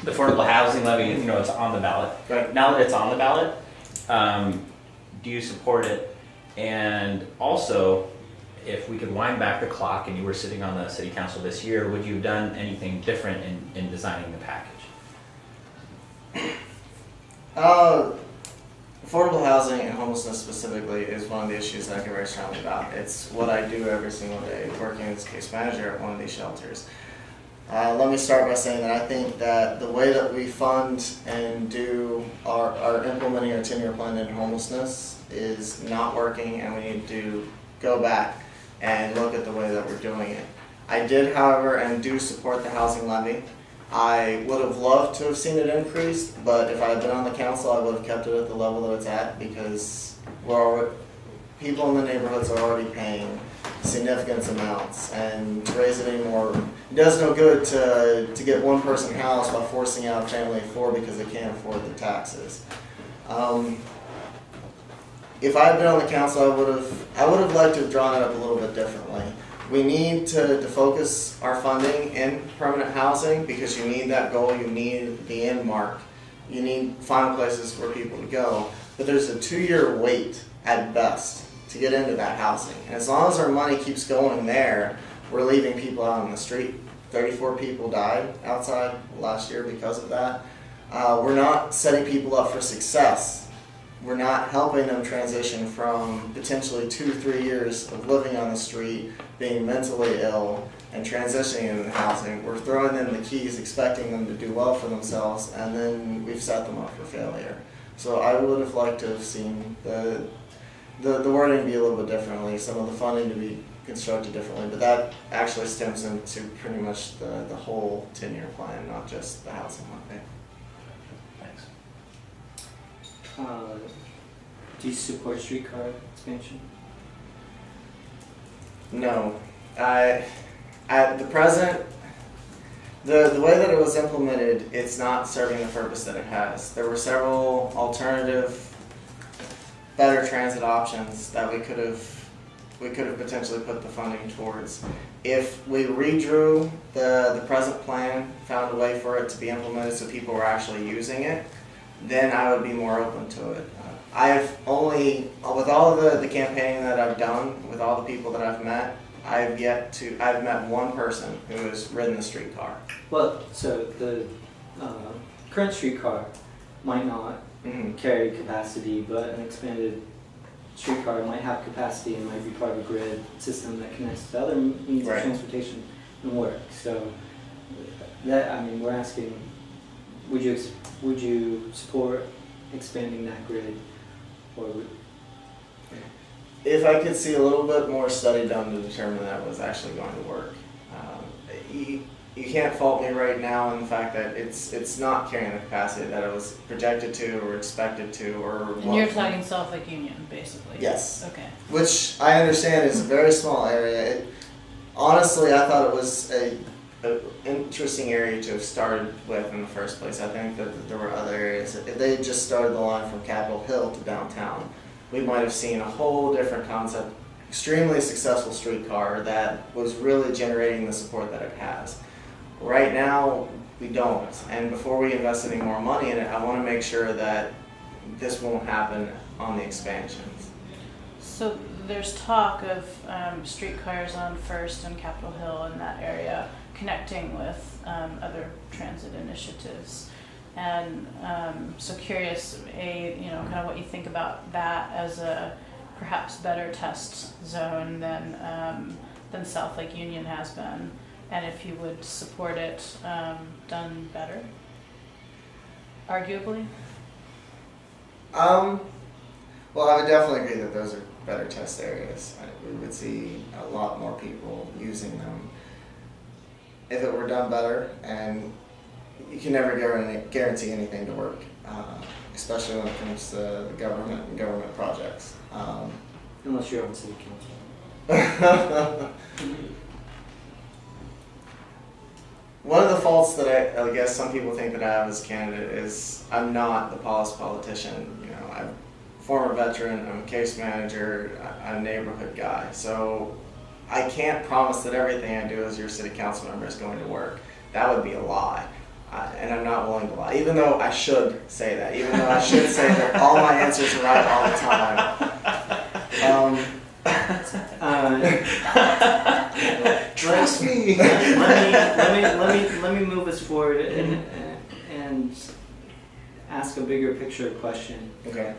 the affordable housing levy, you know, it's on the ballot. Right. Now that it's on the ballot, do you support it? And also, if we could wind back the clock and you were sitting on the city council this year, would you have done anything different in designing the package? Affordable housing and homelessness specifically is one of the issues that I care very strongly about. It's what I do every single day, working as case manager at one of these shelters. Let me start by saying that I think that the way that we fund and do our implementing our 10-year plan in homelessness is not working, and we need to go back and look at the way that we're doing it. I did, however, and do support the housing levy. I would have loved to have seen it increased, but if I had been on the council, I would have kept it at the level that it's at, because people in the neighborhoods are already paying significant amounts, and to raise it anymore, it does no good to get one person housed by forcing out a family of 4 because they can't afford the taxes. If I had been on the council, I would have liked to have drawn it up a little bit differently. We need to focus our funding in permanent housing, because you need that goal, you need the end mark, you need final places for people to go. But there's a 2-year wait at best to get into that housing. And as long as our money keeps going there, we're leaving people out on the street. 34 people died outside last year because of that. We're not setting people up for success. We're not helping them transition from potentially 2-3 years of living on the street, being mentally ill, and transitioning into housing. We're throwing them the keys, expecting them to do well for themselves, and then we've set them up for failure. So I would have liked to have seen the wording be a little bit differently, some of the funding to be constructed differently, but that actually stems into pretty much the whole 10-year plan, not just the housing levy. Do you support streetcar expansion? No. At the present, the way that it was implemented, it's not serving the purpose that it has. There were several alternative, better transit options that we could have potentially put the funding towards. If we redrew the present plan, found a way for it to be implemented so people were actually using it, then I would be more open to it. I've only, with all of the campaigning that I've done, with all the people that I've met, I've met one person who has ridden the streetcar. Well, so the current streetcar might not carry capacity, but an expanded streetcar might have capacity and might be part of a grid system that connects to other means of transportation and work. So that, I mean, we're asking, would you support expanding that grid, or if I could see a little bit more study done to determine that was actually going to work. You can't fault me right now in the fact that it's not carrying the capacity that it was projected to or expected to, or. And you're talking South Lake Union, basically. Yes. Okay. Which I understand is a very small area. Honestly, I thought it was an interesting area to have started with in the first place. I think that there were other areas. If they had just started the line from Capitol Hill to downtown, we might have seen a whole different concept, extremely successful streetcar that was really generating the support that it has. Right now, we don't. And before we invest any more money in it, I want to make sure that this won't happen on the expansions. So there's talk of streetcars on First and Capitol Hill in that area connecting with other transit initiatives. And so curious, kind of what you think about that as a perhaps better test zone than South Lake Union has been, and if you would support it done better, arguably. Well, I would definitely agree that those are better test areas. We would see a lot more people using them if it were done better, and you can never guarantee anything to work, especially when it comes to the government and government projects. Unless you're on city council. One of the faults that I guess some people think that I have as a candidate is I'm not the politician. I'm a former veteran, I'm a case manager, I'm a neighborhood guy. So I can't promise that everything I do as your city council member is going to work. That would be a lie. and I'm not willing to lie, even though I should say that, even though I should say that all my answers are right all the time. Trust me. Let me move us forward and ask a bigger picture question. Okay.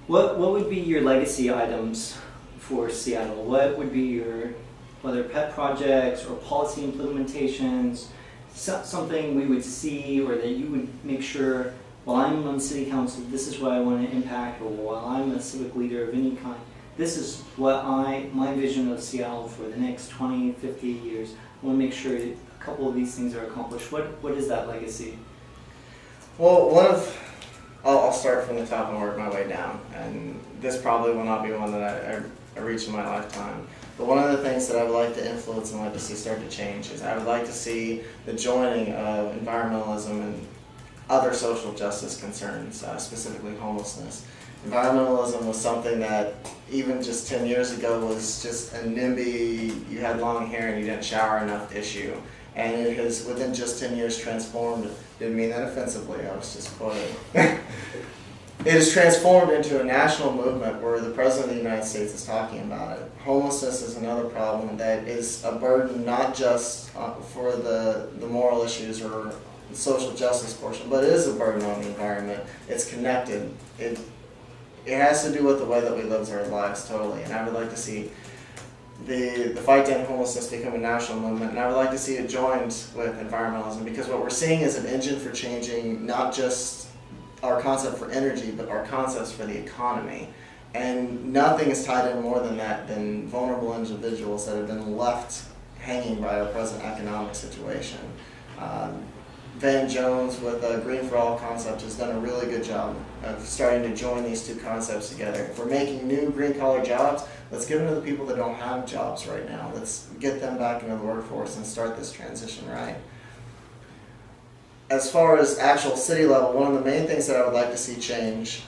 What would be your legacy items for Seattle? What would be your, whether pet projects or policy implementations, something we would see or that you would make sure, while I'm on city council, this is what I want to impact, or while I'm a civic leader of any kind, this is what my vision of Seattle for the next 20, 50 years. I want to make sure a couple of these things are accomplished. What is that legacy? Well, I'll start from the top and work my way down, and this probably will not be one that I reach in my lifetime. But one of the things that I would like to influence and like to see start to change is I would like to see the joining of environmentalism and other social justice concerns, specifically homelessness. Environmentalism was something that even just 10 years ago was just a NIMBY, you had long hair and you didn't shower enough issue. And it has, within just 10 years, transformed, didn't mean that offensively, I was just quoting. It has transformed into a national movement where the President of the United States is talking about it. Homelessness is another problem that is a burden not just for the moral issues or the social justice portion, but it is a burden on the environment. It's connected. It has to do with the way that we live our lives totally, and I would like to see the fight to end homelessness become a national movement, and I would like to see it joined with environmentalism, because what we're seeing is an engine for changing not just our concept for energy, but our concepts for the economy. And nothing is tied in more than that than vulnerable individuals that have been left hanging by our present economic situation. Van Jones with the Green for All concept has done a really good job of starting to join these two concepts together. If we're making new green-collar jobs, let's give them to the people that don't have jobs right now. Let's get them back into the workforce and start this transition right. As far as actual city level, one of the main things that I would like to see change,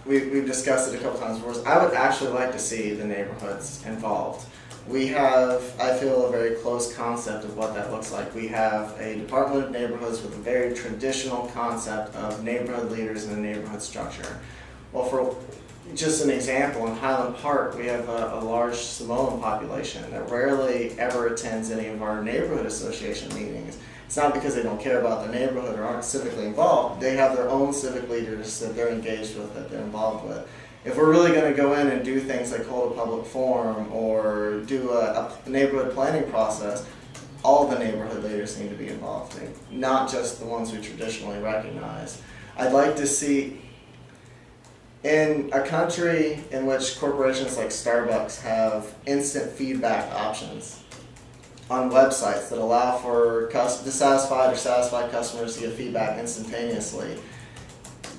we've discussed it a couple times before, is I would actually like to see the neighborhoods involved. We have, I feel, a very close concept of what that looks like. We have a Department of Neighborhoods with a very traditional concept of neighborhood leaders and a neighborhood structure. Well, for just an example, in Highland Park, we have a large Samoan population that rarely ever attends any of our neighborhood association meetings. It's not because they don't care about their neighborhood or aren't civically involved. They have their own civic leaders that they're engaged with, that they're involved with. If we're really going to go in and do things like hold a public forum or do a neighborhood planning process, all the neighborhood leaders need to be involved, not just the ones we traditionally recognize. I'd like to see, in a country in which corporations like Starbucks have instant feedback options on websites that allow for dissatisfied or satisfied customers to give feedback instantaneously,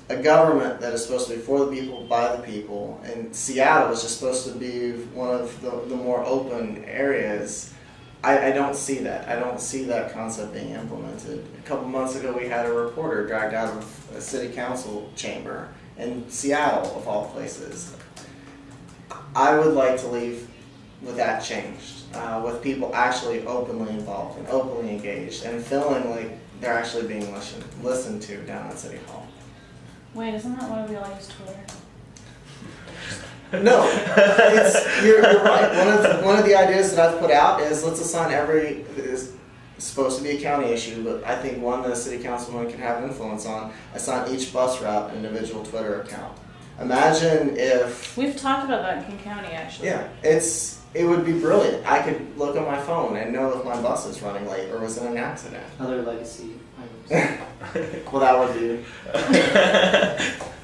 a government that is supposed to be for the people, by the people, and Seattle is just supposed to be one of the more open areas. I don't see that. I don't see that concept being implemented. A couple months ago, we had a reporter dragged out of a city council chamber in Seattle, of all places. I would like to leave with that changed, with people actually openly involved and openly engaged and feeling like they're actually being listened to down at City Hall. Wait, isn't that why we all use Twitter? No, you're right. One of the ideas that I've put out is let's assign it's supposed to be a county issue, but I think one that a city councilman can have influence on, assign each bus route an individual Twitter account. Imagine if... We've talked about that in King County, actually. Yeah, it would be brilliant. I could look on my phone and know if my bus is running late or was in an accident. Other legacy items. Well, that would be...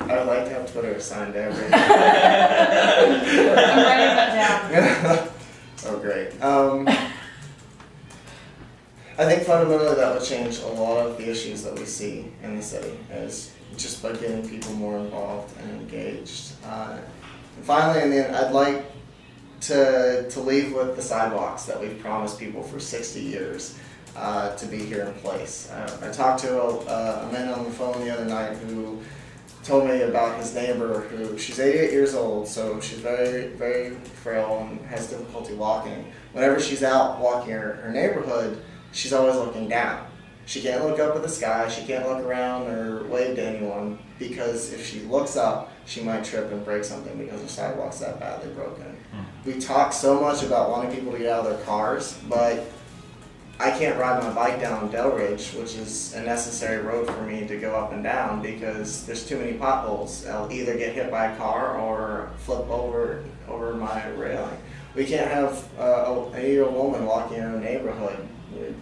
I would like to have Twitter assigned to every... I'm writing that down. Oh, great. I think fundamentally that would change a lot of the issues that we see in the city, is just by getting people more involved and engaged. And finally, in the end, I'd like to leave with the sidewalks that we've promised people for 60 years to be here in place. I talked to a man on the phone the other night who told me about his neighbor who, she's 88 years old, so she's very, very frail and has difficulty walking. Whenever she's out walking her neighborhood, she's always looking down. She can't look up at the sky, she can't look around or wave to anyone, because if she looks up, she might trip and break something because the sidewalk's that badly broken. We talk so much about wanting people to get out of their cars, but I can't ride my bike down Delridge, which is a necessary road for me to go up and down, because there's too many potholes. I'll either get hit by a car or flip over my railing. We can't have an 8-year-old woman walking in a neighborhood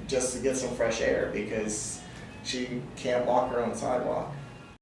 just to get some fresh air because she can't walk around the sidewalk.